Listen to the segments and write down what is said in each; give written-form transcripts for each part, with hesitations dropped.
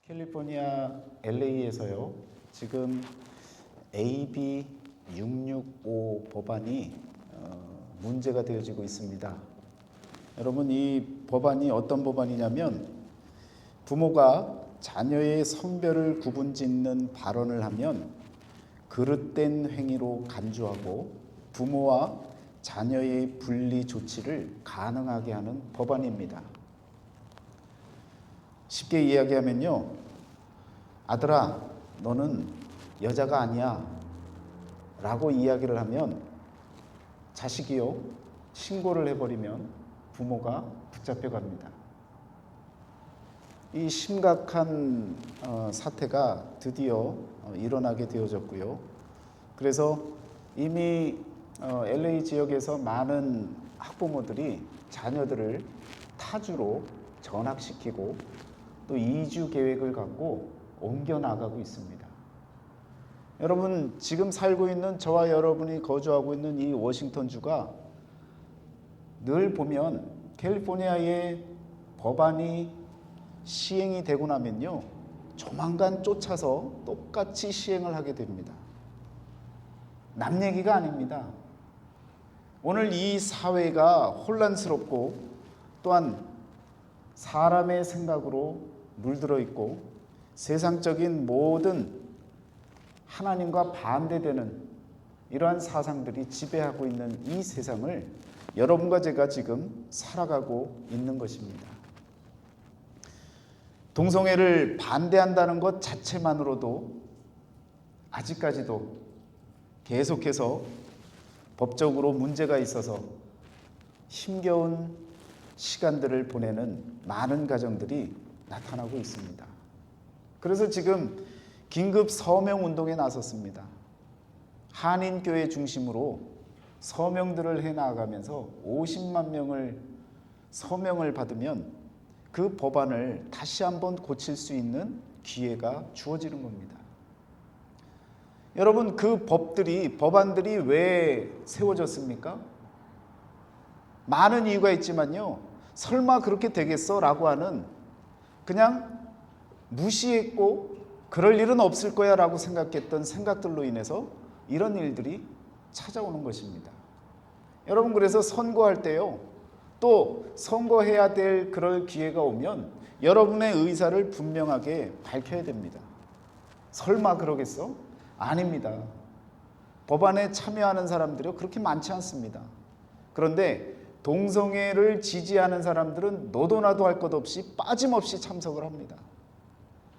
캘리포니아 LA에서요. 지금 AB 665 법안이 문제가 되어지고 있습니다. 여러분, 이 법안이 어떤 법안이냐면 부모가 자녀의 성별을 구분짓는 발언을 하면 그릇된 행위로 간주하고 부모와 자녀의 분리 조치를 가능하게 하는 법안입니다. 쉽게 이야기하면요, 아들아, 너는 여자가 아니야 라고 이야기를 하면 자식이요, 신고를 해버리면 부모가 붙잡혀 갑니다. 이 심각한 사태가 드디어 일어나게 되어졌고요. 그래서 이미 LA 지역에서 많은 학부모들이 자녀들을 타주로 전학시키고 또 이주 계획을 갖고 옮겨 나가고 있습니다. 여러분, 지금 살고 있는 저와 여러분이 거주하고 있는 이 워싱턴주가 늘 보면 캘리포니아의 법안이 시행이 되고 나면요, 조만간 쫓아서 똑같이 시행을 하게 됩니다. 남 얘기가 아닙니다. 오늘 이 사회가 혼란스럽고 또한 사람의 생각으로 물들어 있고 세상적인 모든 하나님과 반대되는 이러한 사상들이 지배하고 있는 이 세상을 여러분과 제가 지금 살아가고 있는 것입니다. 동성애를 반대한다는 것 자체만으로도 아직까지도 계속해서 법적으로 문제가 있어서 힘겨운 시간들을 보내는 많은 가정들이 나타나고 있습니다. 그래서 지금 긴급 서명 운동에 나섰습니다. 한인교회 중심으로 서명들을 해나가면서 50만 명을 서명을 받으면 그 법안을 다시 한번 고칠 수 있는 기회가 주어지는 겁니다. 여러분, 그 법안들이 왜 세워졌습니까? 많은 이유가 있지만요, 설마 그렇게 되겠어? 라고 하는, 그냥 무시했고 그럴 일은 없을 거야 라고 생각했던 생각들로 인해서 이런 일들이 찾아오는 것입니다. 여러분, 그래서 선거할 때요, 또 선거해야 될 그럴 기회가 오면 여러분의 의사를 분명하게 밝혀야 됩니다. 설마 그러겠어? 아닙니다. 법안에 참여하는 사람들이 그렇게 많지 않습니다. 그런데 동성애를 지지하는 사람들은 너도나도 할 것 없이 빠짐없이 참석을 합니다.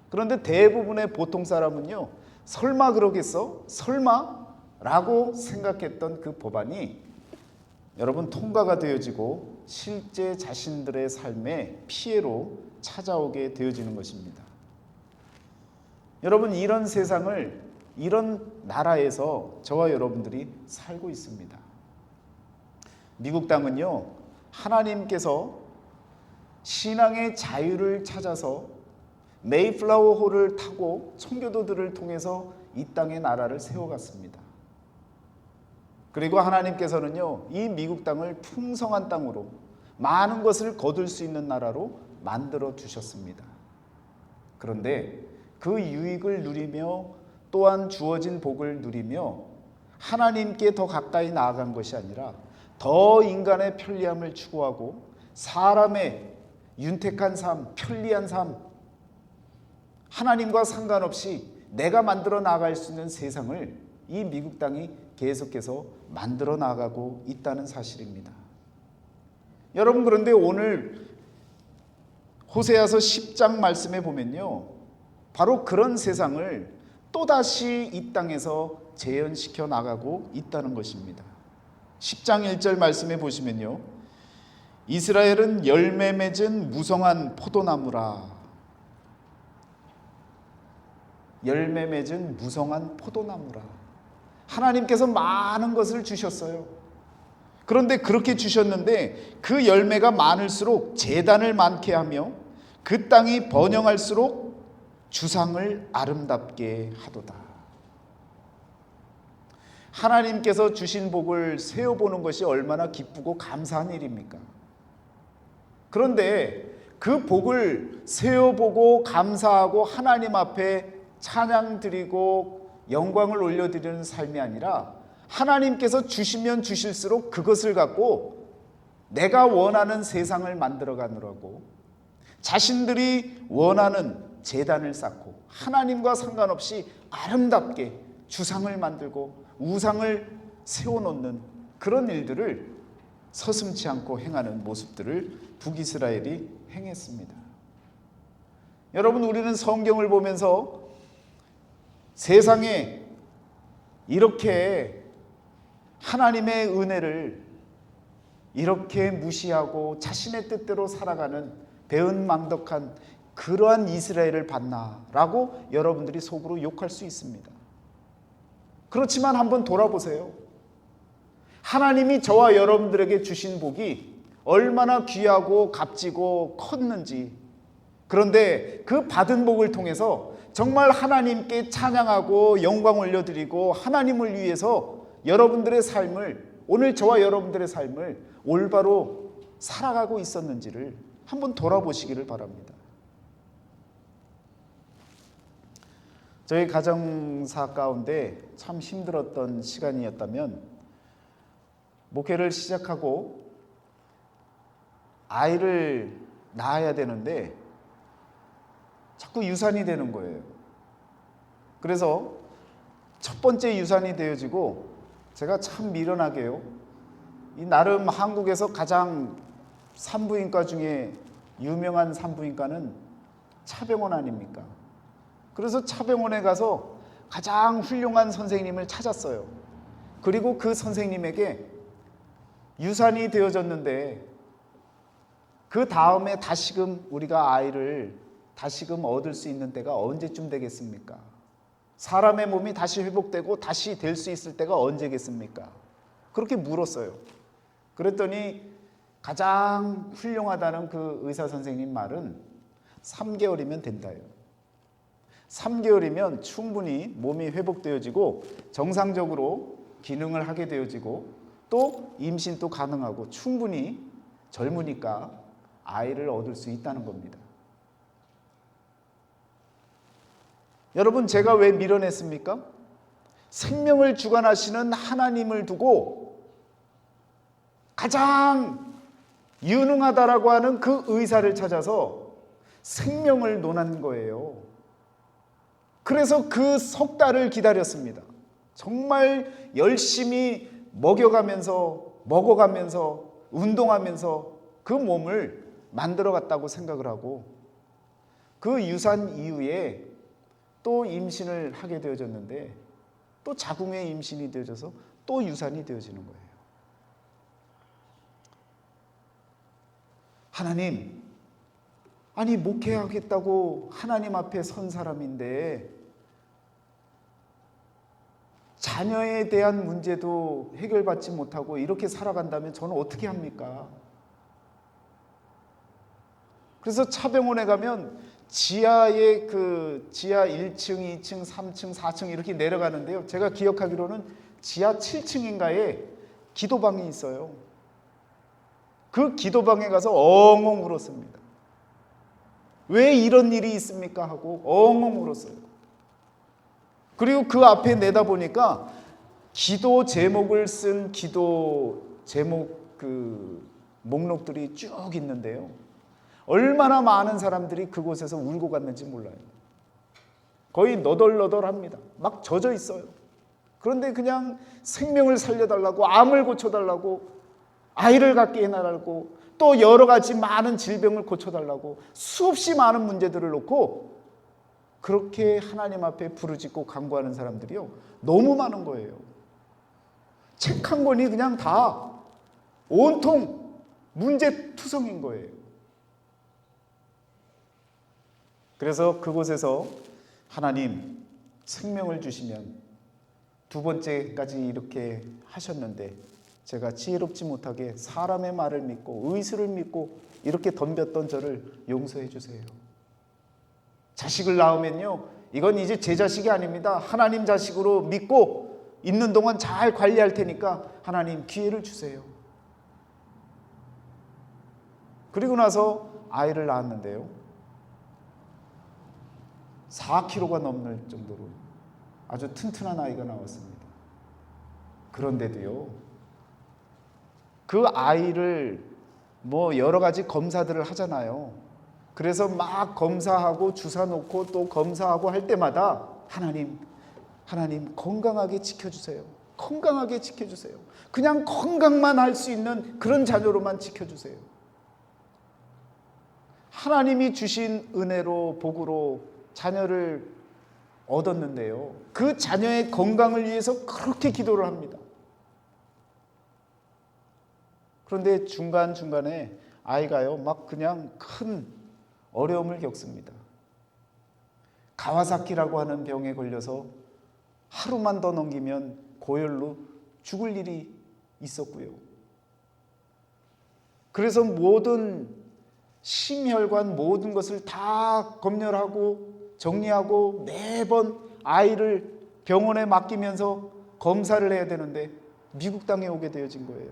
그런데 대부분의 보통 사람은요, 설마 그러겠어? 설마? 라고 생각했던 그 법안이 여러분 통과가 되어지고 실제 자신들의 삶의 피해로 찾아오게 되어지는 것입니다. 여러분, 이런 세상을, 이런 나라에서 저와 여러분들이 살고 있습니다. 미국 땅은요, 하나님께서 신앙의 자유를 찾아서 메이플라워 호를 타고 청교도들을 통해서 이 땅의 나라를 세워갔습니다. 그리고 하나님께서는요, 이 미국 땅을 풍성한 땅으로 많은 것을 거둘 수 있는 나라로 만들어 두셨습니다. 그런데 그 유익을 누리며 또한 주어진 복을 누리며 하나님께 더 가까이 나아간 것이 아니라 더 인간의 편리함을 추구하고 사람의 윤택한 삶, 편리한 삶, 하나님과 상관없이 내가 만들어 나갈 수 있는 세상을 이 미국 땅이 계속해서 만들어 나가고 있다는 사실입니다. 여러분, 그런데 오늘 호세아서 10장 말씀에 보면요, 바로 그런 세상을 또다시 이 땅에서 재현시켜 나가고 있다는 것입니다. 10장 1절 말씀에 보시면요, 이스라엘은 열매 맺은 무성한 포도나무라. 열매 맺은 무성한 포도나무라. 하나님께서 많은 것을 주셨어요. 그런데 그렇게 주셨는데 그 열매가 많을수록 재단을 많게 하며 그 땅이 번영할수록 주상을 아름답게 하도다. 하나님께서 주신 복을 세어보는 것이 얼마나 기쁘고 감사한 일입니까? 그런데 그 복을 세어보고 감사하고 하나님 앞에 찬양 드리고 영광을 올려드리는 삶이 아니라 하나님께서 주시면 주실수록 그것을 갖고 내가 원하는 세상을 만들어가느라고 자신들이 원하는 제단을 쌓고 하나님과 상관없이 아름답게 주상을 만들고 우상을 세워놓는 그런 일들을 서슴지 않고 행하는 모습들을 북이스라엘이 행했습니다. 여러분, 우리는 성경을 보면서 세상에 이렇게 하나님의 은혜를 이렇게 무시하고 자신의 뜻대로 살아가는 배은망덕한 그러한 이스라엘을 봤나라고 여러분들이 속으로 욕할 수 있습니다. 그렇지만 한번 돌아보세요. 하나님이 저와 여러분들에게 주신 복이 얼마나 귀하고 값지고 컸는지, 그런데 그 받은 복을 통해서 정말 하나님께 찬양하고 영광 올려드리고 하나님을 위해서 여러분들의 삶을, 오늘 저와 여러분들의 삶을 올바로 살아가고 있었는지를 한번 돌아보시기를 바랍니다. 저희 가정사 가운데 참 힘들었던 시간이었다면, 목회를 시작하고 아이를 낳아야 되는데 자꾸 유산이 되는 거예요. 그래서 첫 번째 유산이 되어지고, 제가 참 미련하게요, 이 나름 한국에서 가장 산부인과 중에 유명한 산부인과는 차병원 아닙니까? 그래서 차병원에 가서 가장 훌륭한 선생님을 찾았어요. 그리고 그 선생님에게 유산이 되어졌는데 그 다음에 다시금 우리가 아이를 다시금 얻을 수 있는 때가 언제쯤 되겠습니까? 사람의 몸이 다시 회복되고 다시 될 수 있을 때가 언제겠습니까? 그렇게 물었어요. 그랬더니 가장 훌륭하다는 그 의사 선생님 말은 3개월이면 된다요. 3개월이면 충분히 몸이 회복되어지고 정상적으로 기능을 하게 되어지고 또 임신도 가능하고 충분히 젊으니까 아이를 얻을 수 있다는 겁니다. 여러분, 제가 왜 밀어냈습니까? 생명을 주관하시는 하나님을 두고 가장 유능하다라고 하는 그 의사를 찾아서 생명을 논한 거예요. 그래서 그 석 달을 기다렸습니다. 정말 열심히 먹어가면서 운동하면서 그 몸을 만들어갔다고 생각을 하고, 그 유산 이후에 또 임신을 하게 되어졌는데 또 자궁의 임신이 되어져서 또 유산이 되어지는 거예요. 하나님, 아니 목회하겠다고 하나님 앞에 선 사람인데 자녀에 대한 문제도 해결받지 못하고 이렇게 살아간다면 저는 어떻게 합니까? 그래서 차병원에 가면 지하에 지하 1층, 2층, 3층, 4층 이렇게 내려가는데요. 제가 기억하기로는 지하 7층인가에 기도방이 있어요. 그 기도방에 가서 엉엉 울었습니다. 왜 이런 일이 있습니까? 하고 엉엉 울었어요. 그리고 그 앞에 내다보니까 기도 제목을 쓴 기도 제목 목록들이 쭉 있는데요. 얼마나 많은 사람들이 그곳에서 울고 갔는지 몰라요. 거의 너덜너덜합니다. 막 젖어 있어요. 그런데 그냥 생명을 살려달라고, 암을 고쳐달라고, 아이를 갖게 해달라고, 또 여러 가지 많은 질병을 고쳐달라고 수없이 많은 문제들을 놓고 그렇게 하나님 앞에 부르짖고 간구하는 사람들이요, 너무 많은 거예요. 책 한 권이 그냥 다 온통 문제투성인 거예요. 그래서 그곳에서 하나님, 생명을 주시면 두 번째까지 이렇게 하셨는데 제가 지혜롭지 못하게 사람의 말을 믿고 의술을 믿고 이렇게 덤볐던 저를 용서해 주세요. 자식을 낳으면요, 이건 이제 제 자식이 아닙니다. 하나님 자식으로 믿고 있는 동안 잘 관리할 테니까 하나님 기회를 주세요. 그리고 나서 아이를 낳았는데요. 4kg가 넘는 정도로 아주 튼튼한 아이가 나왔습니다. 그런데도요, 그 아이를 뭐 여러 가지 검사들을 하잖아요. 그래서 막 검사하고 주사 놓고 또 검사하고 할 때마다 하나님 건강하게 지켜주세요. 건강하게 지켜주세요. 그냥 건강만 할 수 있는 그런 자녀로만 지켜주세요. 하나님이 주신 은혜로 복으로 자녀를 얻었는데요, 그 자녀의 건강을 위해서 그렇게 기도를 합니다. 그런데 중간중간에 아이가요 막 그냥 큰 어려움을 겪습니다. 가와사키라고 하는 병에 걸려서 하루만 더 넘기면 고열로 죽을 일이 있었고요. 그래서 모든 심혈관 모든 것을 다 검열하고 정리하고 매번 아이를 병원에 맡기면서 검사를 해야 되는데 미국 땅에 오게 되어진 거예요.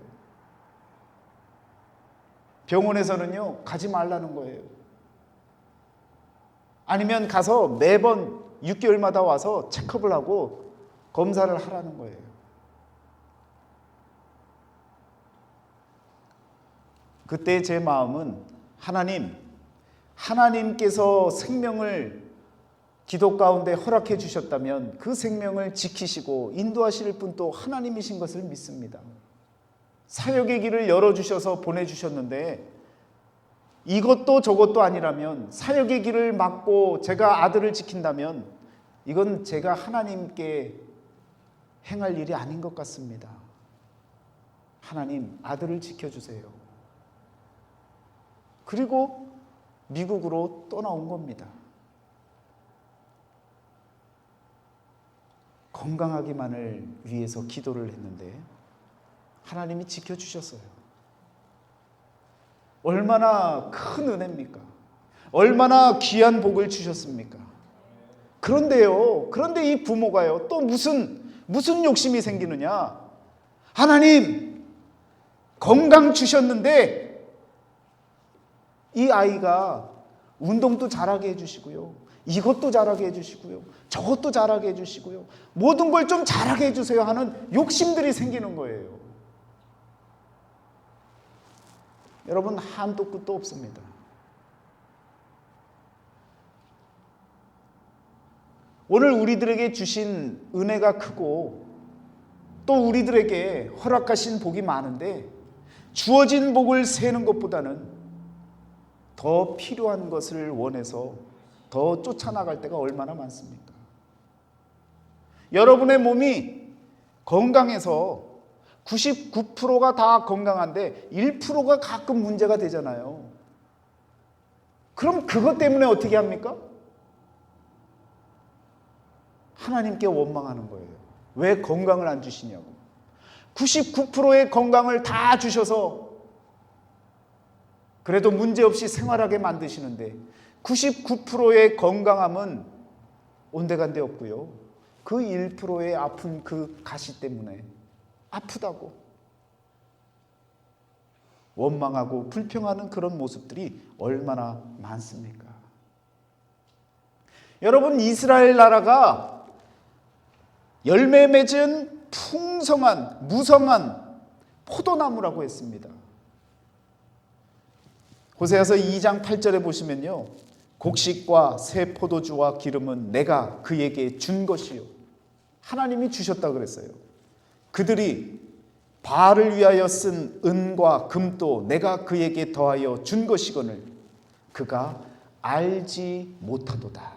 병원에서는요 가지 말라는 거예요. 아니면 가서 매번 6개월마다 와서 체크업을 하고 검사를 하라는 거예요. 그때 제 마음은 하나님께서 생명을 기도 가운데 허락해 주셨다면 그 생명을 지키시고 인도하실 분 또 하나님이신 것을 믿습니다. 사역의 길을 열어주셔서 보내주셨는데 이것도 저것도 아니라면, 사역의 길을 막고 제가 아들을 지킨다면 이건 제가 하나님께 행할 일이 아닌 것 같습니다. 하나님, 아들을 지켜주세요. 그리고 미국으로 떠나온 겁니다. 건강하기만을 위해서 기도를 했는데 하나님이 지켜주셨어요. 얼마나 큰 은혜입니까? 얼마나 귀한 복을 주셨습니까? 그런데 이 부모가요 또 무슨 욕심이 생기느냐? 하나님 건강 주셨는데 이 아이가 운동도 잘하게 해주시고요, 이것도 잘하게 해주시고요, 저것도 잘하게 해주시고요, 모든 걸 좀 잘하게 해주세요 하는 욕심들이 생기는 거예요. 여러분, 한도 끝도 없습니다. 오늘 우리들에게 주신 은혜가 크고 또 우리들에게 허락하신 복이 많은데 주어진 복을 세는 것보다는 더 필요한 것을 원해서 더 쫓아나갈 때가 얼마나 많습니까? 여러분의 몸이 건강해서 99%가 다 건강한데 1%가 가끔 문제가 되잖아요. 그럼 그것 때문에 어떻게 합니까? 하나님께 원망하는 거예요. 왜 건강을 안 주시냐고. 99%의 건강을 다 주셔서 그래도 문제없이 생활하게 만드시는데 99%의 건강함은 온데간데 없고요, 그 1%의 아픈 그 가시 때문에 아프다고 원망하고 불평하는 그런 모습들이 얼마나 많습니까? 여러분, 이스라엘 나라가 열매 맺은 풍성한 무성한 포도나무라고 했습니다. 호세아서 2장 8절에 보시면요, 곡식과 새 포도주와 기름은 내가 그에게 준 것이요. 하나님이 주셨다 그랬어요. 그들이 바알을 위하여 쓴 은과 금도 내가 그에게 더하여 준 것이거늘 그가 알지 못하도다.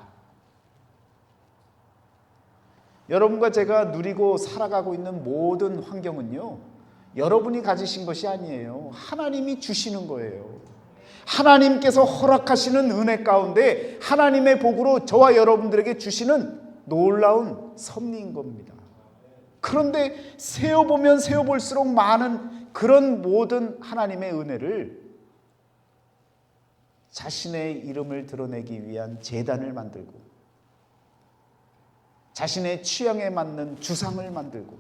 여러분과 제가 누리고 살아가고 있는 모든 환경은요, 여러분이 가지신 것이 아니에요. 하나님이 주시는 거예요. 하나님께서 허락하시는 은혜 가운데 하나님의 복으로 저와 여러분들에게 주시는 놀라운 섭리인 겁니다. 그런데 세어보면 세어볼수록 많은 그런 모든 하나님의 은혜를 자신의 이름을 드러내기 위한 제단을 만들고 자신의 취향에 맞는 주상을 만들고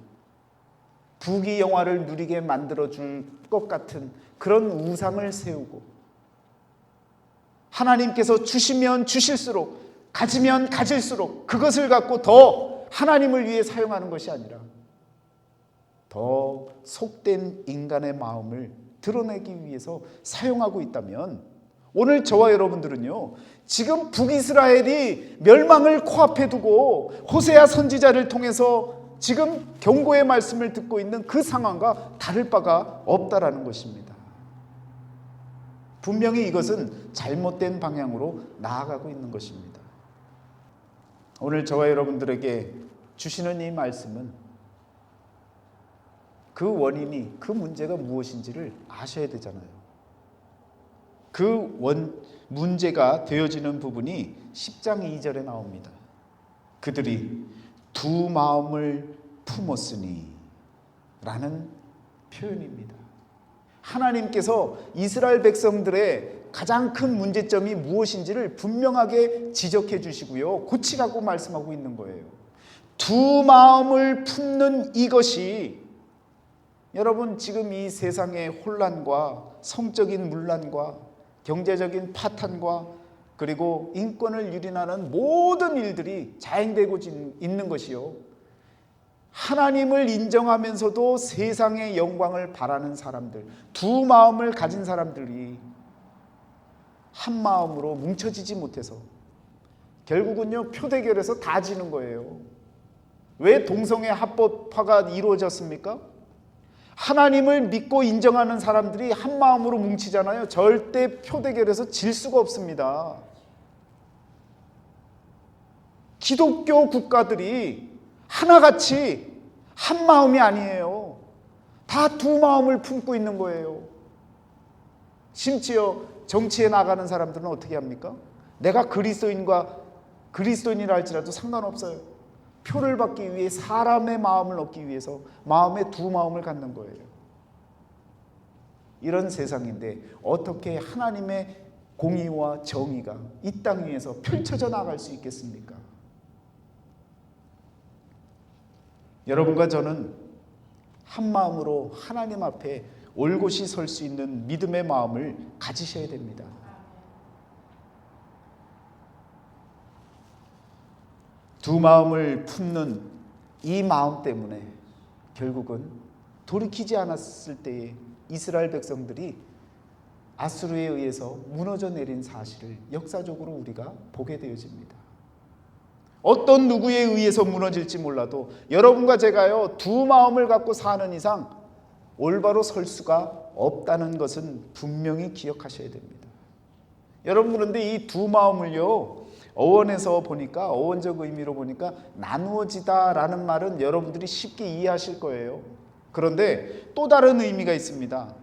부귀영화를 누리게 만들어줄 것 같은 그런 우상을 세우고 하나님께서 주시면 주실수록, 가지면 가질수록 그것을 갖고 더 하나님을 위해 사용하는 것이 아니라 더 속된 인간의 마음을 드러내기 위해서 사용하고 있다면, 오늘 저와 여러분들은요, 지금 북이스라엘이 멸망을 코앞에 두고 호세아 선지자를 통해서 지금 경고의 말씀을 듣고 있는 그 상황과 다를 바가 없다라는 것입니다. 분명히 이것은 잘못된 방향으로 나아가고 있는 것입니다. 오늘 저와 여러분들에게 주시는 이 말씀은 그 원인이, 그 문제가 무엇인지를 아셔야 되잖아요. 그 문제가 되어지는 부분이 10장 2절에 나옵니다. 그들이 두 마음을 품었으니 라는 표현입니다. 하나님께서 이스라엘 백성들의 가장 큰 문제점이 무엇인지를 분명하게 지적해 주시고요, 고치라고 말씀하고 있는 거예요. 두 마음을 품는 이것이, 여러분 지금 이 세상의 혼란과 성적인 문란과 경제적인 파탄과 그리고 인권을 유린하는 모든 일들이 자행되고 있는 것이요, 하나님을 인정하면서도 세상의 영광을 바라는 사람들, 두 마음을 가진 사람들이 한 마음으로 뭉쳐지지 못해서 결국은요, 표대결에서 다 지는 거예요. 왜 동성애 합법화가 이루어졌습니까? 하나님을 믿고 인정하는 사람들이 한 마음으로 뭉치잖아요. 절대 표대결에서 질 수가 없습니다. 기독교 국가들이 하나같이 한 마음이 아니에요. 다 두 마음을 품고 있는 거예요. 심지어 정치에 나가는 사람들은 어떻게 합니까? 내가 그리스도인이라 할지라도 상관없어요. 표를 받기 위해, 사람의 마음을 얻기 위해서 마음에 두 마음을 갖는 거예요. 이런 세상인데 어떻게 하나님의 공의와 정의가 이 땅 위에서 펼쳐져 나갈 수 있겠습니까? 여러분과 저는 한 마음으로 하나님 앞에 올곧이 설 수 있는 믿음의 마음을 가지셔야 됩니다. 두 마음을 품는 이 마음 때문에 결국은 돌이키지 않았을 때에 이스라엘 백성들이 아수르에 의해서 무너져 내린 사실을 역사적으로 우리가 보게 되어집니다. 어떤 누구에 의해서 무너질지 몰라도 여러분과 제가요, 두 마음을 갖고 사는 이상 올바로 설 수가 없다는 것은 분명히 기억하셔야 됩니다. 여러분, 그런데 이 두 마음을요, 어원에서 보니까, 어원적 의미로 보니까 나누어지다라는 말은 여러분들이 쉽게 이해하실 거예요. 그런데 또 다른 의미가 있습니다.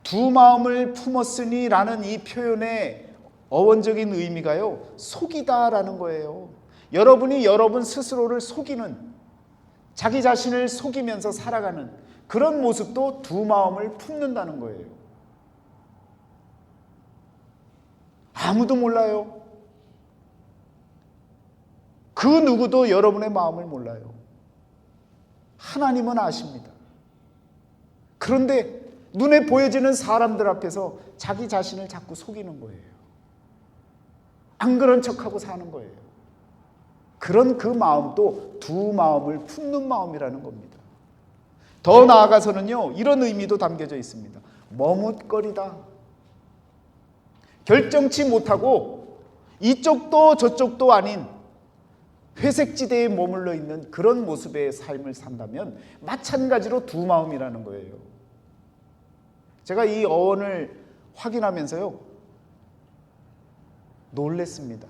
두 마음을 품었으니 라는 이 표현의 어원적인 의미가요, 속이다라는 거예요. 여러분이 여러분 스스로를 속이는, 자기 자신을 속이면서 살아가는 그런 모습도 두 마음을 품는다는 거예요. 아무도 몰라요. 그 누구도 여러분의 마음을 몰라요. 하나님은 아십니다. 그런데 눈에 보여지는 사람들 앞에서 자기 자신을 자꾸 속이는 거예요. 안 그런 척하고 사는 거예요. 그런 그 마음도 두 마음을 품는 마음이라는 겁니다. 더 나아가서는요, 이런 의미도 담겨져 있습니다. 머뭇거리다. 결정치 못하고 이쪽도 저쪽도 아닌 회색지대에 머물러 있는 그런 모습의 삶을 산다면 마찬가지로 두 마음이라는 거예요. 제가 이 어원을 확인하면서요, 놀랬습니다.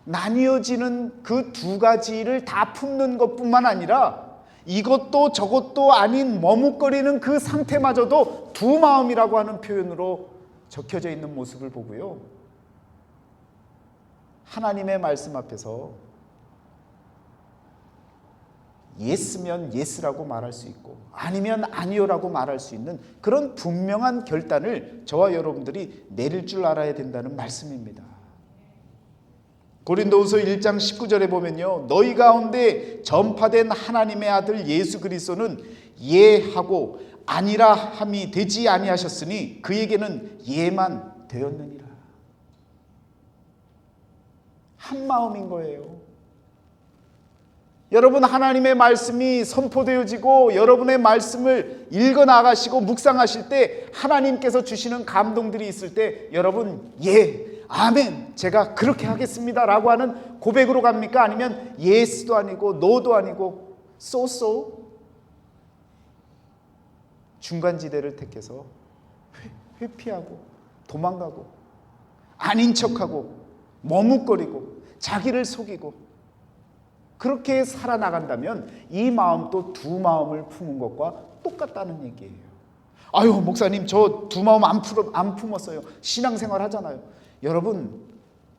나뉘어지는 그 두 가지를 다 품는 것뿐만 아니라 이것도 저것도 아닌 머뭇거리는 그 상태마저도 두 마음이라고 하는 표현으로 적혀져 있는 모습을 보고요, 하나님의 말씀 앞에서 예스면 예스라고 말할 수 있고 아니면 아니요라고 말할 수 있는 그런 분명한 결단을 저와 여러분들이 내릴 줄 알아야 된다는 말씀입니다. 고린도후서 1장 19절에 보면요, 너희 가운데 전파된 하나님의 아들 예수 그리스도는 예하고 아니라 함이 되지 아니하셨으니 그에게는 예만 되었느니라. 한 마음인 거예요. 여러분, 하나님의 말씀이 선포되어지고 여러분의 말씀을 읽어나가시고 묵상하실 때 하나님께서 주시는 감동들이 있을 때 여러분, 예, 아멘, 제가 그렇게 하겠습니다 라고 하는 고백으로 갑니까? 아니면 예스도 아니고 노도 아니고 쏘쏘 중간지대를 택해서 회피하고 도망가고 아닌 척하고 머뭇거리고 자기를 속이고 그렇게 살아나간다면 이 마음도 두 마음을 품은 것과 똑같다는 얘기예요. 아유, 목사님, 저 두 마음 안 품었어요. 신앙생활 하잖아요. 여러분,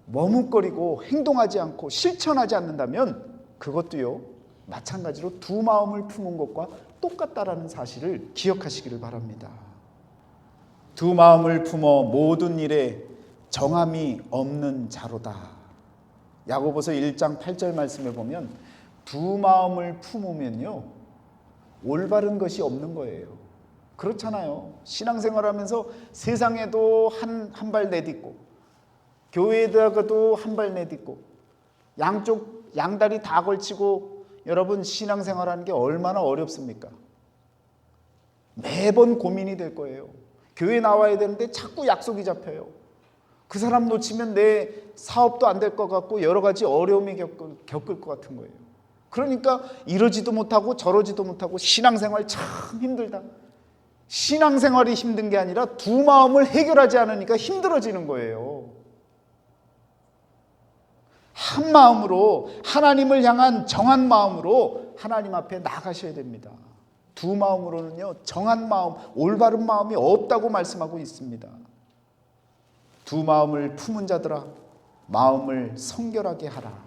머뭇거리고 행동하지 않고 실천하지 않는다면 그것도요, 마찬가지로 두 마음을 품은 것과 똑같다라는 사실을 기억하시기를 바랍니다. 두 마음을 품어 모든 일에 정함이 없는 자로다. 야고보서 1장 8절 말씀을 보면 두 마음을 품으면요, 올바른 것이 없는 거예요. 그렇잖아요. 신앙생활하면서 세상에도 한 발 내딛고 교회에다가도 한 발 내딛고 양쪽 양다리 다 걸치고 여러분, 신앙생활하는 게 얼마나 어렵습니까? 매번 고민이 될 거예요. 교회 나와야 되는데 자꾸 약속이 잡혀요. 그 사람 놓치면 내 사업도 안 될 것 같고 여러 가지 어려움이 겪을 것 같은 거예요. 그러니까 이러지도 못하고 저러지도 못하고 신앙생활 참 힘들다. 신앙생활이 힘든 게 아니라 두 마음을 해결하지 않으니까 힘들어지는 거예요. 한 마음으로 하나님을 향한 정한 마음으로 하나님 앞에 나가셔야 됩니다. 두 마음으로는요, 정한 마음, 올바른 마음이 없다고 말씀하고 있습니다. 두 마음을 품은 자들아, 마음을 성결하게 하라.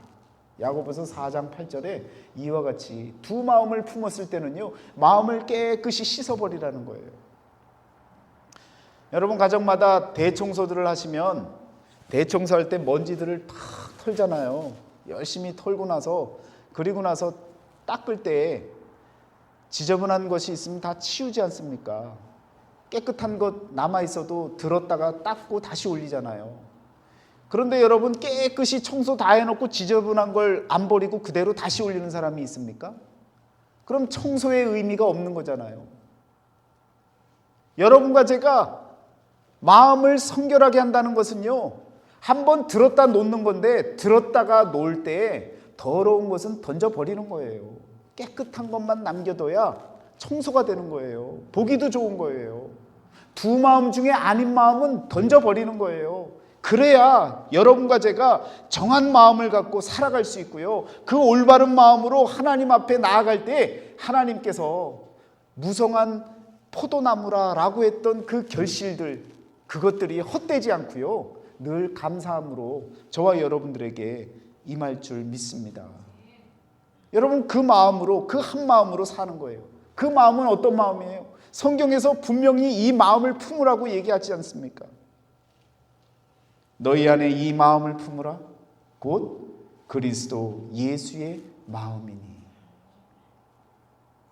야고보서 4장 8절에 이와 같이 두 마음을 품었을 때는요, 마음을 깨끗이 씻어버리라는 거예요. 여러분, 가정마다 대청소들을 하시면 대청소할 때 먼지들을 탁 털잖아요. 열심히 털고 나서, 그리고 나서 닦을 때 지저분한 것이 있으면 다 치우지 않습니까? 깨끗한 것 남아있어도 들었다가 닦고 다시 올리잖아요. 그런데 여러분, 깨끗이 청소 다 해놓고 지저분한 걸 안 버리고 그대로 다시 올리는 사람이 있습니까? 그럼 청소의 의미가 없는 거잖아요. 여러분과 제가 마음을 성결하게 한다는 것은요, 한번 들었다 놓는 건데 들었다가 놓을 때 더러운 것은 던져버리는 거예요. 깨끗한 것만 남겨둬야 청소가 되는 거예요. 보기도 좋은 거예요. 두 마음 중에 아닌 마음은 던져버리는 거예요. 그래야 여러분과 제가 정한 마음을 갖고 살아갈 수 있고요, 그 올바른 마음으로 하나님 앞에 나아갈 때 하나님께서 무성한 포도나무라라고 했던 그 결실들, 그것들이 헛되지 않고요, 늘 감사함으로 저와 여러분들에게 임할 줄 믿습니다. 여러분, 그 마음으로, 그 한 마음으로 사는 거예요. 그 마음은 어떤 마음이에요? 성경에서 분명히 이 마음을 품으라고 얘기하지 않습니까? 너희 안에 이 마음을 품으라. 곧 그리스도 예수의 마음이니.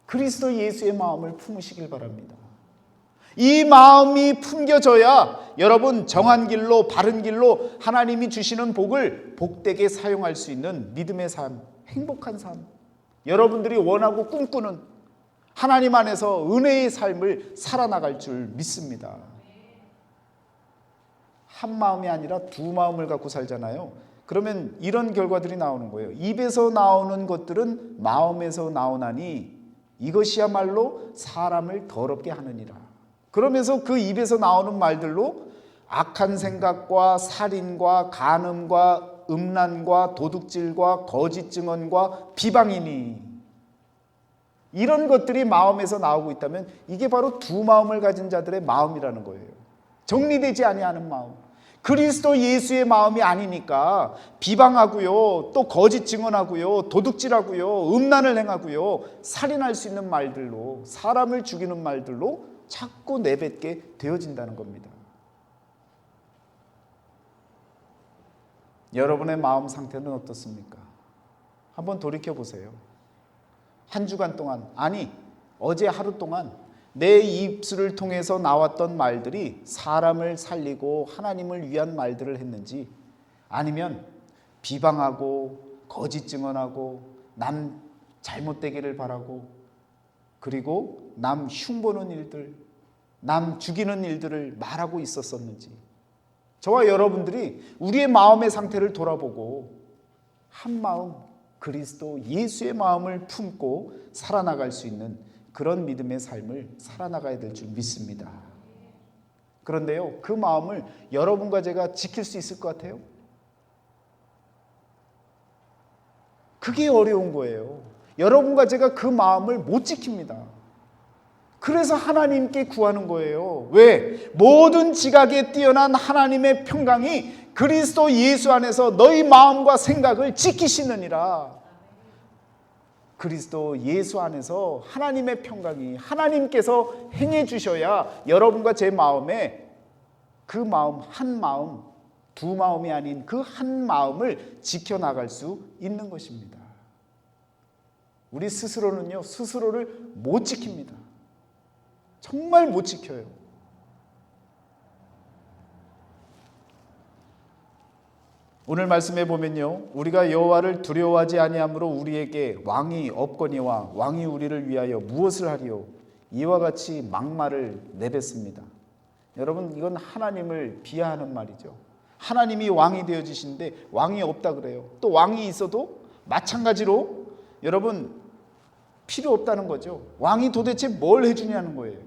그리스도 예수의 마음을 품으시길 바랍니다. 이 마음이 품겨져야 여러분, 정한 길로, 바른 길로 하나님이 주시는 복을 복되게 사용할 수 있는 믿음의 삶, 행복한 삶, 여러분들이 원하고 꿈꾸는 하나님 안에서 은혜의 삶을 살아나갈 줄 믿습니다. 한 마음이 아니라 두 마음을 갖고 살잖아요. 그러면 이런 결과들이 나오는 거예요. 입에서 나오는 것들은 마음에서 나오나니 이것이야말로 사람을 더럽게 하느니라. 그러면서 그 입에서 나오는 말들로 악한 생각과 살인과 간음과 음란과 도둑질과 거짓 증언과 비방이니, 이런 것들이 마음에서 나오고 있다면 이게 바로 두 마음을 가진 자들의 마음이라는 거예요. 정리되지 아니하는 마음, 그리스도 예수의 마음이 아니니까 비방하고요, 또 거짓 증언하고요, 도둑질하고요, 음란을 행하고요, 살인할 수 있는 말들로, 사람을 죽이는 말들로 자꾸 내뱉게 되어진다는 겁니다. 여러분의 마음 상태는 어떻습니까? 한번 돌이켜 보세요. 한 주간 동안, 아니 어제 하루 동안 내 입술을 통해서 나왔던 말들이 사람을 살리고 하나님을 위한 말들을 했는지, 아니면 비방하고 거짓 증언하고 남 잘못되기를 바라고, 그리고 남 흉보는 일들, 남 죽이는 일들을 말하고 있었었는지, 저와 여러분들이 우리의 마음의 상태를 돌아보고 한 마음, 그리스도 예수의 마음을 품고 살아나갈 수 있는 그런 믿음의 삶을 살아나가야 될 줄 믿습니다. 그런데요, 그 마음을 여러분과 제가 지킬 수 있을 것 같아요? 그게 어려운 거예요. 여러분과 제가 그 마음을 못 지킵니다. 그래서 하나님께 구하는 거예요. 왜? 모든 지각에 뛰어난 하나님의 평강이 그리스도 예수 안에서 너희 마음과 생각을 지키시느니라. 그리스도 예수 안에서 하나님의 평강이 하나님께서 행해 주셔야 여러분과 제 마음에 그 마음, 한 마음, 두 마음이 아닌 그 한 마음을 지켜나갈 수 있는 것입니다. 우리 스스로는요, 스스로를 못 지킵니다. 정말 못 지켜요. 오늘 말씀해 보면요, 우리가 여호와를 두려워하지 아니함으로 우리에게 왕이 없거니와 왕이 우리를 위하여 무엇을 하리요? 이와 같이 막말을 내뱉습니다. 여러분, 이건 하나님을 비하하는 말이죠. 하나님이 왕이 되어지신데 왕이 없다 그래요. 또 왕이 있어도 마찬가지로 여러분 필요 없다는 거죠. 왕이 도대체 뭘 해주냐는 거예요.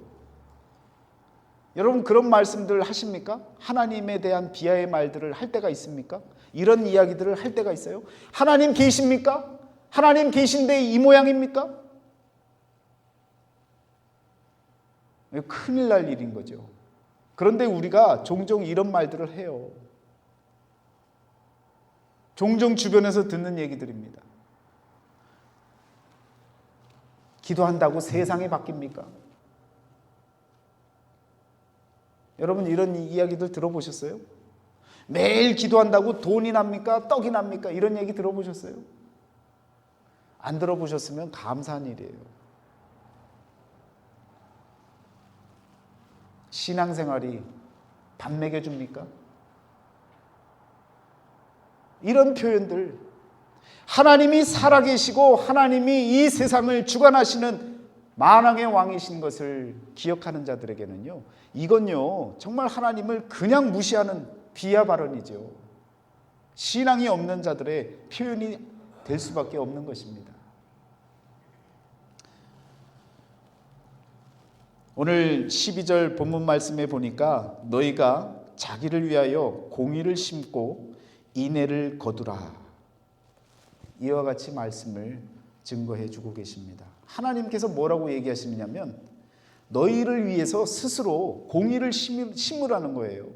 여러분, 그런 말씀들 하십니까? 하나님에 대한 비하의 말들을 할 때가 있습니까? 이런 이야기들을 할 때가 있어요? 하나님 계십니까? 하나님 계신데 이 모양입니까? 큰일 날 일인 거죠. 그런데 우리가 종종 이런 말들을 해요. 종종 주변에서 듣는 얘기들입니다. 기도한다고 세상이 바뀝니까? 여러분, 이런 이야기들 들어보셨어요? 매일 기도한다고 돈이 납니까? 떡이 납니까? 이런 얘기 들어보셨어요? 안 들어보셨으면 감사한 일이에요. 신앙생활이 밥 먹여줍니까? 이런 표현들, 하나님이 살아계시고 하나님이 이 세상을 주관하시는 만왕의 왕이신 것을 기억하는 자들에게는요, 이건요 정말 하나님을 그냥 무시하는 비하 발언이죠. 신앙이 없는 자들의 표현이 될 수밖에 없는 것입니다. 오늘 12절 본문 말씀에 보니까 너희가 자기를 위하여 공의를 심고 인애를 거두라, 이와 같이 말씀을 증거해 주고 계십니다. 하나님께서 뭐라고 얘기하시냐면 너희를 위해서 스스로 공의를 심으라는 거예요.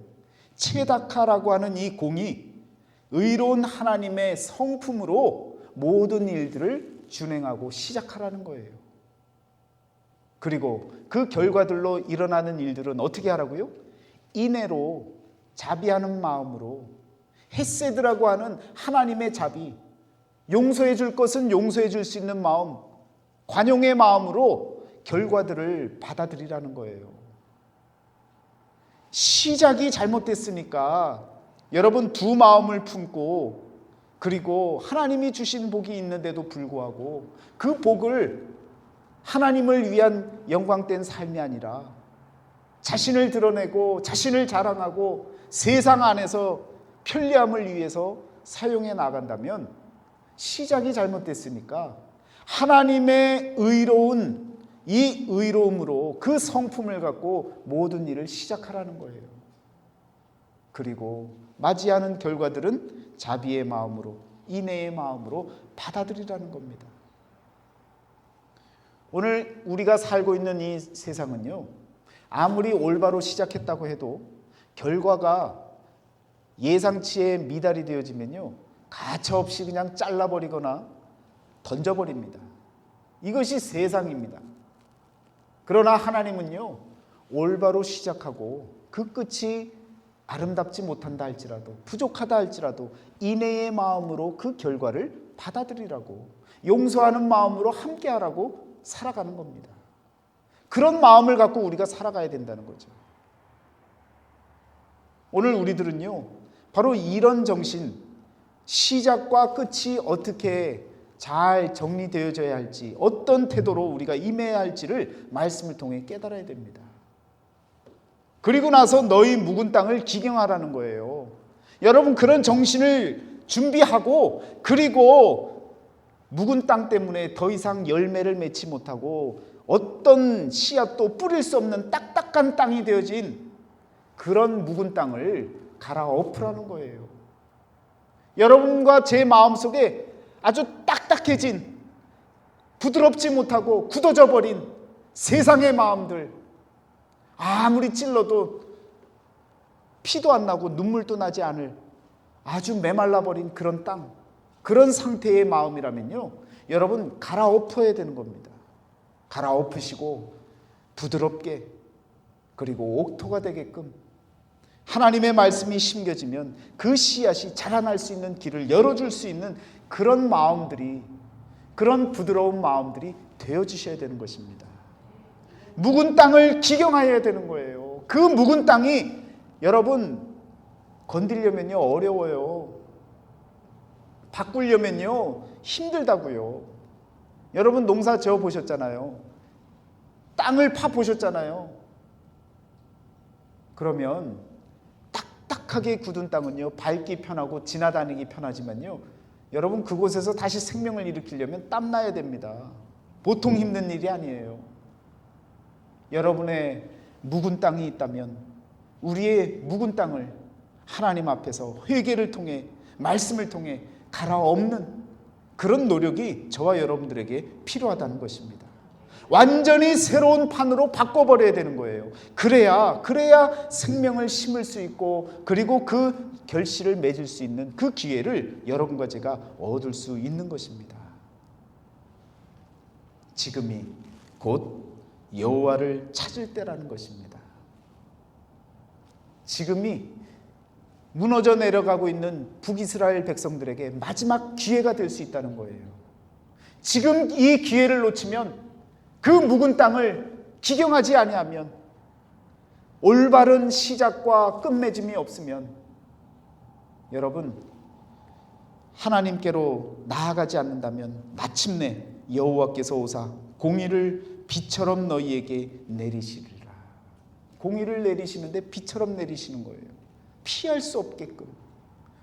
체다카라고 하는 이 공의, 의로운 하나님의 성품으로 모든 일들을 준행하고 시작하라는 거예요. 그리고 그 결과들로 일어나는 일들은 어떻게 하라고요? 인애로, 자비하는 마음으로, 헤세드라고 하는 하나님의 자비, 용서해 줄 것은 용서해 줄 수 있는 마음, 관용의 마음으로 결과들을 받아들이라는 거예요. 시작이 잘못됐으니까 여러분 두 마음을 품고, 그리고 하나님이 주신 복이 있는데도 불구하고 그 복을 하나님을 위한 영광된 삶이 아니라 자신을 드러내고 자신을 자랑하고 세상 안에서 편리함을 위해서 사용해 나간다면 시작이 잘못됐으니까 하나님의 의로운 이 의로움으로 그 성품을 갖고 모든 일을 시작하라는 거예요. 그리고 맞이하는 결과들은 자비의 마음으로, 인애의 마음으로 받아들이라는 겁니다. 오늘 우리가 살고 있는 이 세상은요, 아무리 올바로 시작했다고 해도 결과가 예상치에 미달이 되어지면요, 가차없이 그냥 잘라버리거나 던져버립니다. 이것이 세상입니다. 그러나 하나님은요, 올바로 시작하고 그 끝이 아름답지 못한다 할지라도, 부족하다 할지라도 인애의 마음으로 그 결과를 받아들이라고, 용서하는 마음으로 함께하라고 살아가는 겁니다. 그런 마음을 갖고 우리가 살아가야 된다는 거죠. 오늘 우리들은요, 바로 이런 정신, 시작과 끝이 어떻게 잘 정리되어져야 할지, 어떤 태도로 우리가 임해야 할지를 말씀을 통해 깨달아야 됩니다. 그리고 나서 너희 묵은 땅을 기경하라는 거예요. 여러분, 그런 정신을 준비하고, 그리고 묵은 땅 때문에 더 이상 열매를 맺지 못하고 어떤 씨앗도 뿌릴 수 없는 딱딱한 땅이 되어진 그런 묵은 땅을 갈아엎으라는 거예요. 여러분과 제 마음속에 아주 딱딱해진, 부드럽지 못하고 굳어져 버린 세상의 마음들, 아무리 찔러도 피도 안 나고 눈물도 나지 않을 아주 메말라 버린 그런 땅, 그런 상태의 마음이라면요, 여러분 갈아엎어야 되는 겁니다. 갈아엎으시고 부드럽게, 그리고 옥토가 되게끔 하나님의 말씀이 심겨지면 그 씨앗이 자라날 수 있는 길을 열어줄 수 있는 그런 마음들이, 그런 부드러운 마음들이 되어주셔야 되는 것입니다. 묵은 땅을 기경하여야 되는 거예요. 그 묵은 땅이 여러분 건드리려면요 어려워요. 바꾸려면요 힘들다고요. 여러분 농사 지어 보셨잖아요. 땅을 파 보셨잖아요. 그러면 딱딱하게 굳은 땅은요 밟기 편하고 지나다니기 편하지만요, 여러분 그곳에서 다시 생명을 일으키려면 땀나야 됩니다. 보통 힘든 일이 아니에요. 여러분의 묵은 땅이 있다면 우리의 묵은 땅을 하나님 앞에서 회개를 통해, 말씀을 통해 갈아엎는 그런 노력이 저와 여러분들에게 필요하다는 것입니다. 완전히 새로운 판으로 바꿔버려야 되는 거예요. 그래야 생명을 심을 수 있고, 그리고 그 결실을 맺을 수 있는 그 기회를 여러분과 제가 얻을 수 있는 것입니다. 지금이 곧 여호와를 찾을 때라는 것입니다. 지금이 무너져 내려가고 있는 북이스라엘 백성들에게 마지막 기회가 될 수 있다는 거예요. 지금 이 기회를 놓치면, 그 묵은 땅을 기경하지 아니하면, 올바른 시작과 끝맺음이 없으면 여러분 하나님께로 나아가지 않는다면 마침내 여호와께서 오사 공의를 비처럼 너희에게 내리시리라. 공의를 내리시는데 비처럼 내리시는 거예요. 피할 수 없게끔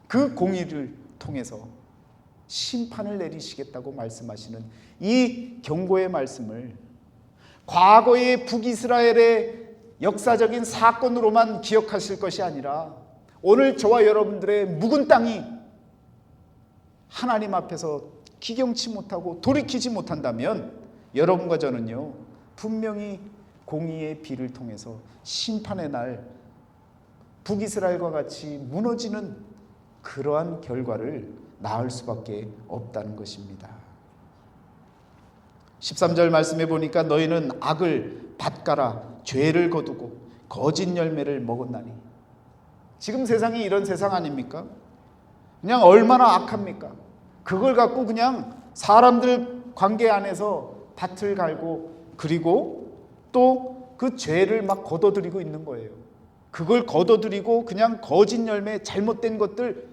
그 공의를 통해서 심판을 내리시겠다고 말씀하시는 이 경고의 말씀을 과거의 북이스라엘의 역사적인 사건으로만 기억하실 것이 아니라, 오늘 저와 여러분들의 묵은 땅이 하나님 앞에서 기경치 못하고 돌이키지 못한다면 여러분과 저는요 분명히 공의의 비를 통해서 심판의 날 북이스라엘과 같이 무너지는 그러한 결과를 낳을 수밖에 없다는 것입니다. 13절 말씀해 보니까 너희는 악을 밭가라 죄를 거두고 거짓 열매를 먹었나니. 지금 세상이 이런 세상 아닙니까? 그냥 얼마나 악합니까? 그걸 갖고 그냥 사람들 관계 안에서 밭을 갈고, 그리고 또 그 죄를 막 걷어들이고 있는 거예요. 그걸 걷어들이고 그냥 거짓 열매, 잘못된 것들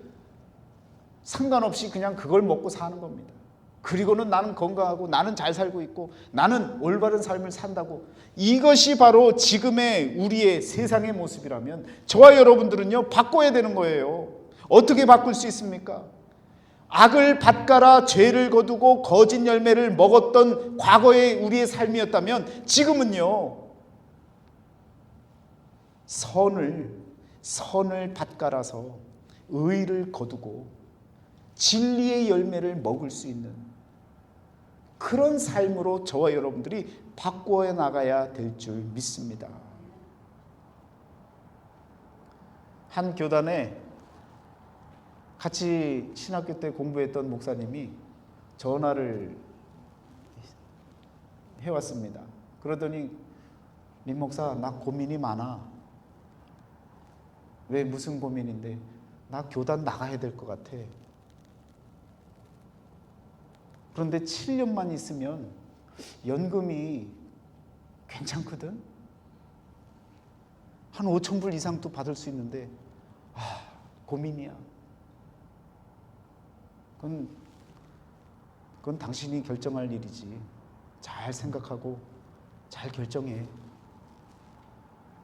상관없이 그냥 그걸 먹고 사는 겁니다. 그리고는 나는 건강하고 나는 잘 살고 있고 나는 올바른 삶을 산다고. 이것이 바로 지금의 우리의 세상의 모습이라면 저와 여러분들은요 바꿔야 되는 거예요. 어떻게 바꿀 수 있습니까? 악을 밭가라 죄를 거두고 거짓 열매를 먹었던 과거의 우리의 삶이었다면, 지금은요 선을 밭갈아서 의를 거두고 진리의 열매를 먹을 수 있는 그런 삶으로 저와 여러분들이 바꾸어 나가야 될 줄 믿습니다. 한 교단에 같이 신학교 때 공부했던 목사님이 전화를 해왔습니다. 그러더니 림 목사, 나 고민이 많아. 왜, 무슨 고민인데? 나 교단 나가야 될 것 같아. 그런데 7년만 있으면 연금이 괜찮거든. 한 5천 불 이상도 받을 수 있는데 고민이야. 그건 당신이 결정할 일이지. 잘 생각하고 잘 결정해.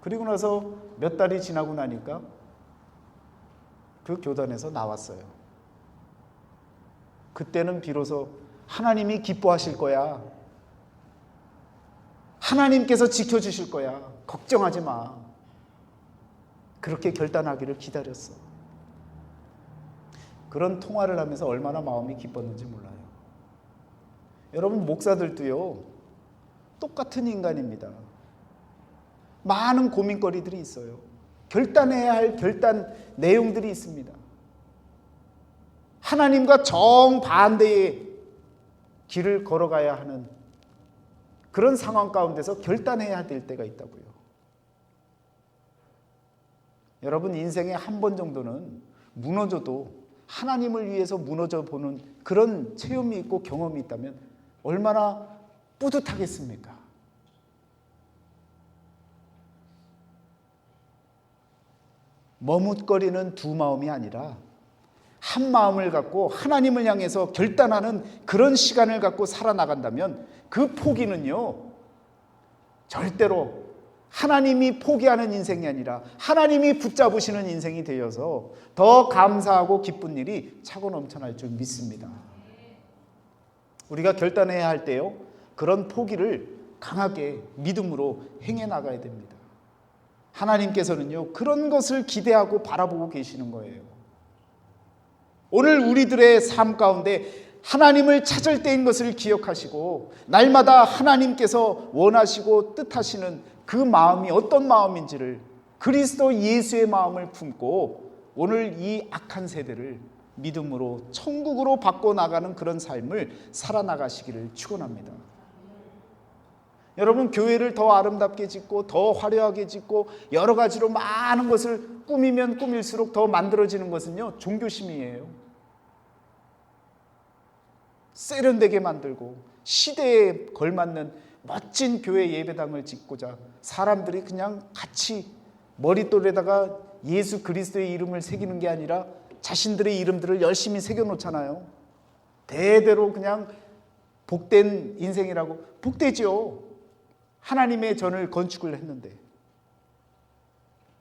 그리고 나서 몇 달이 지나고 나니까 그 교단에서 나왔어요. 그때는 비로소 하나님이 기뻐하실 거야. 하나님께서 지켜주실 거야. 걱정하지 마. 그렇게 결단하기를 기다렸어. 그런 통화를 하면서 얼마나 마음이 기뻤는지 몰라요. 여러분, 목사들도요, 똑같은 인간입니다. 많은 고민거리들이 있어요. 결단해야 할 결단 내용들이 있습니다. 하나님과 정반대의 길을 걸어가야 하는 그런 상황 가운데서 결단해야 될 때가 있다고요. 여러분, 인생에 한 번 정도는 무너져도 하나님을 위해서 무너져 보는 그런 체험이 있고 경험이 있다면 얼마나 뿌듯하겠습니까? 머뭇거리는 두 마음이 아니라 한 마음을 갖고 하나님을 향해서 결단하는 그런 시간을 갖고 살아나간다면 그 포기는요, 절대로 하나님이 포기하는 인생이 아니라 하나님이 붙잡으시는 인생이 되어서 더 감사하고 기쁜 일이 차고 넘쳐날 줄 믿습니다. 우리가 결단해야 할 때요, 그런 포기를 강하게 믿음으로 행해 나가야 됩니다. 하나님께서는요, 그런 것을 기대하고 바라보고 계시는 거예요. 오늘 우리들의 삶 가운데 하나님을 찾을 때인 것을 기억하시고 날마다 하나님께서 원하시고 뜻하시는 그 마음이 어떤 마음인지를, 그리스도 예수의 마음을 품고 오늘 이 악한 세대를 믿음으로 천국으로 바꿔나가는 그런 삶을 살아나가시기를 축원합니다. 여러분, 교회를 더 아름답게 짓고 더 화려하게 짓고 여러 가지로 많은 것을 꾸미면 꾸밀수록 더 만들어지는 것은요, 종교심이에요. 세련되게 만들고 시대에 걸맞는 멋진 교회 예배당을 짓고자 사람들이 그냥 같이 머릿돌에다가 예수 그리스도의 이름을 새기는 게 아니라 자신들의 이름들을 열심히 새겨놓잖아요. 대대로 그냥 복된 인생이라고. 복되죠. 하나님의 전을 건축을 했는데.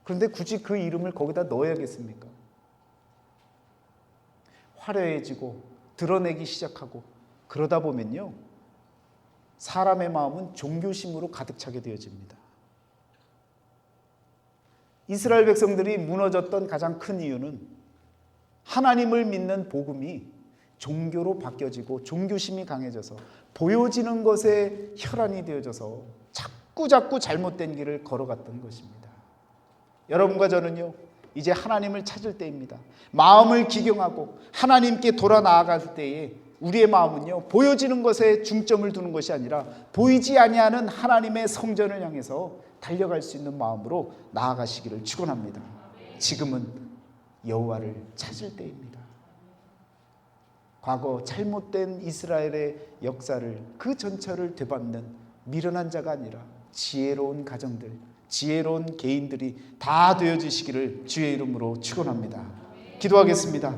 그런데 굳이 그 이름을 거기다 넣어야겠습니까? 화려해지고 드러내기 시작하고 그러다 보면요, 사람의 마음은 종교심으로 가득 차게 되어집니다. 이스라엘 백성들이 무너졌던 가장 큰 이유는 하나님을 믿는 복음이 종교로 바뀌어지고 종교심이 강해져서 보여지는 것에 혈안이 되어져서 자꾸 잘못된 길을 걸어갔던 것입니다. 여러분과 저는요, 이제 하나님을 찾을 때입니다. 마음을 기경하고 하나님께 돌아 나아갈 때에 우리의 마음은요, 보여지는 것에 중점을 두는 것이 아니라 보이지 아니하는 하나님의 성전을 향해서 달려갈 수 있는 마음으로 나아가시기를 축원합니다. 지금은 여호와를 찾을 때입니다. 과거 잘못된 이스라엘의 역사를, 그 전철을 되받는 미련한 자가 아니라 지혜로운 가정들, 지혜로운 개인들이 다 되어주시기를 주의 이름으로 축원합니다. 기도하겠습니다.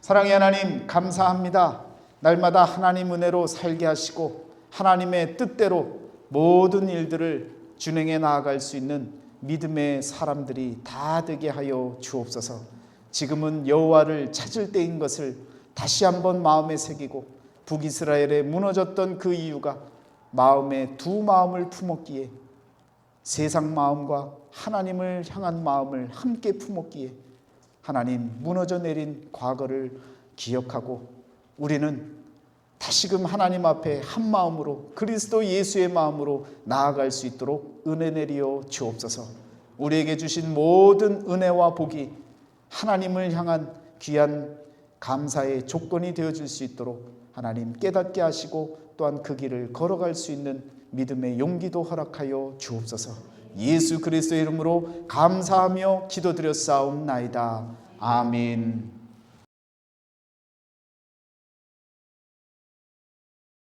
사랑의 하나님, 감사합니다. 날마다 하나님 은혜로 살게 하시고 하나님의 뜻대로 모든 일들을 준행해 나아갈 수 있는 믿음의 사람들이 다 되게 하여 주옵소서. 지금은 여호와를 찾을 때인 것을 다시 한번 마음에 새기고 북이스라엘에 무너졌던 그 이유가 마음에 두 마음을 품었기에, 세상 마음과 하나님을 향한 마음을 함께 품었기에 하나님, 무너져 내린 과거를 기억하고 우리는 다시금 하나님 앞에 한 마음으로 그리스도 예수의 마음으로 나아갈 수 있도록 은혜 내리어 주옵소서. 우리에게 주신 모든 은혜와 복이 하나님을 향한 귀한 감사의 조건이 되어줄 수 있도록 하나님 깨닫게 하시고 또한 그 길을 걸어갈 수 있는 믿음의 용기도 허락하여 주옵소서. 예수 그리스도의 이름으로 감사하며 기도드렸사옵나이다. 아멘.